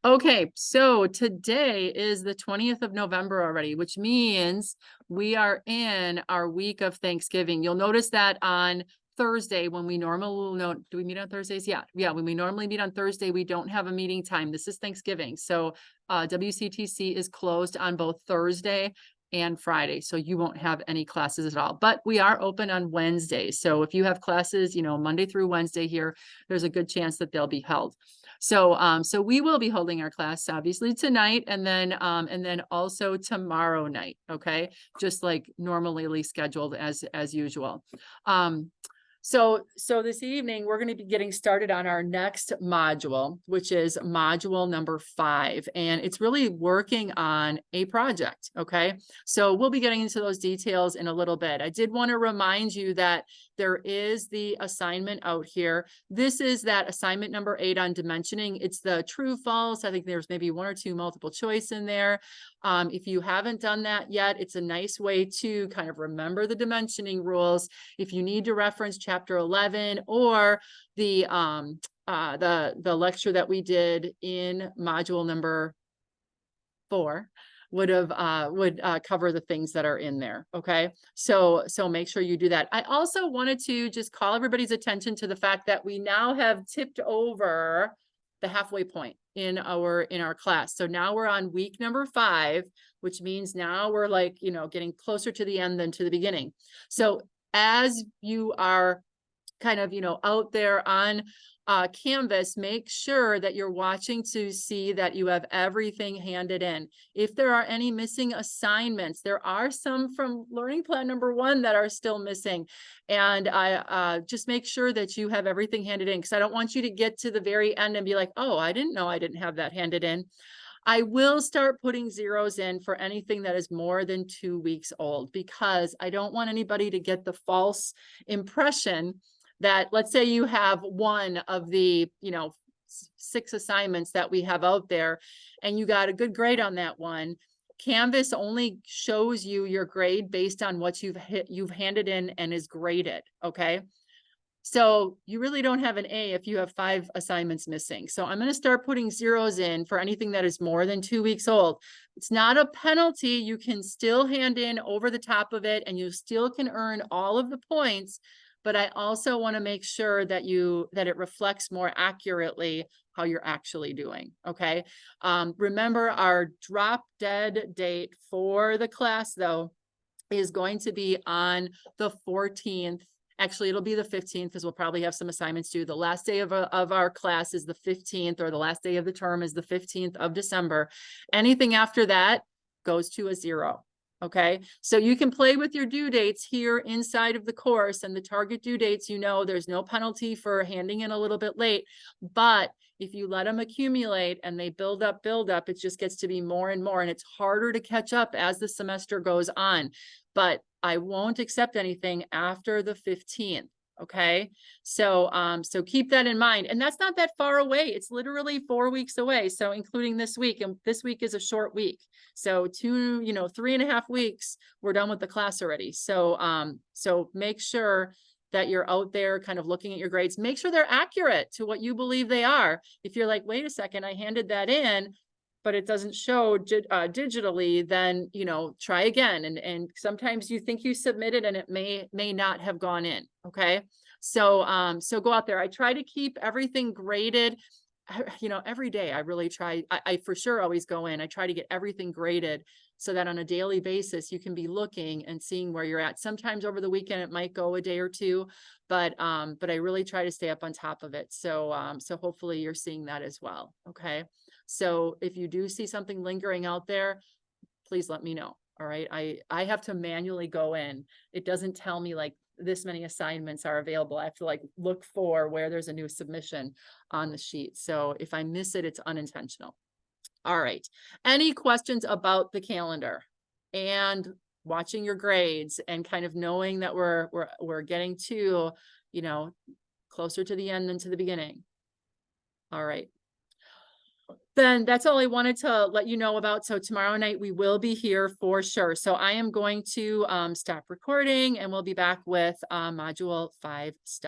Okay, so today is the 20th of November already, which means we are in our week of Thanksgiving. You'll notice that on Thursday when we normally know, do we meet on Thursdays? Yeah. When we normally meet on Thursday, we don't have a meeting time. This is Thanksgiving. So WCTC is closed on both Thursday and Friday. So you won't have any classes at all, but we are open on Wednesday. So if you have classes, Monday through Wednesday here, there's a good chance that they'll be held. So we will be holding our class obviously tonight and then also tomorrow night. Okay. Just like normally scheduled as usual. So this evening, we're going to be getting started on our next module, which is module number 5. And it's really working on a project. Okay. So we'll be getting into those details in a little bit. I did want to remind you that there is the assignment out here. This is that assignment number 8 on dimensioning. It's the true, false. I think there's maybe 1 or 2 multiple choice in there. If you haven't done that yet, it's a nice way to kind of remember the dimensioning rules. If you need to reference chapter 11 or the lecture that we did in module number 4 would cover the things that are in there. Okay. So make sure you do that. I also wanted to just call everybody's attention to the fact that we now have tipped over the halfway point in our class. So now we're on week number 5, which means now we're like, getting closer to the end than to the beginning. So as you are kind of, out there on Canvas, make sure that you're watching to see that you have everything handed in. If there are any missing assignments, there are some from learning plan number 1 that are still missing. And I just make sure that you have everything handed in, because I don't want you to get to the very end and be like, oh, I didn't know I didn't have that handed in. I will start putting zeros in for anything that is more than 2 weeks old, because I don't want anybody to get the false impression that, let's say you have one of the, 6 assignments that we have out there and you got a good grade on that one. Canvas only shows you your grade based on what you've handed in and is graded. Okay. So you really don't have an A if you have 5 assignments missing. So I'm going to start putting zeros in for anything that is more than 2 weeks old. It's not a penalty. You can still hand in over the top of it and you still can earn all of the points. But I also want to make sure that it reflects more accurately how you're actually doing. Okay. Remember, our drop dead date for the class though is going to be on the 14th. Actually, it'll be the 15th, because we'll probably have some assignments due. The last day of our class is the 15th, or the last day of the term is the 15th of December. Anything after that goes to a 0. Okay, so you can play with your due dates here inside of the course, and the target due dates, there's no penalty for handing in a little bit late. But if you let them accumulate and they build up, it just gets to be more and more, and it's harder to catch up as the semester goes on. But I won't accept anything after the 15th. Okay. So keep that in mind. And that's not that far away. It's literally 4 weeks away. So including this week, and this week is a short week. So 3.5 weeks, we're done with the class already. So make sure that you're out there kind of looking at your grades. Make sure they're accurate to what you believe they are. If you're like, wait a second, I handed that in, but it doesn't show digitally, then, try again. And sometimes you think you submitted and it may not have gone in. Okay. So go out there. I try to keep everything graded, every day. I really try. I for sure always go in. I try to get everything graded so that on a daily basis, you can be looking and seeing where you're at. Sometimes over the weekend, it might go a day or 2, but I really try to stay up on top of it. So hopefully you're seeing that as well. Okay. So if you do see something lingering out there, please let me know. All right. I have to manually go in. It doesn't tell me like this many assignments are available. I have to like look for where there's a new submission on the sheet. So if I miss it, it's unintentional. All right. Any questions about the calendar and watching your grades and kind of knowing that we're getting to, closer to the end than to the beginning? All right. Then that's all I wanted to let you know about. So tomorrow night we will be here for sure. So I am going to stop recording and we'll be back with module 5 stuff.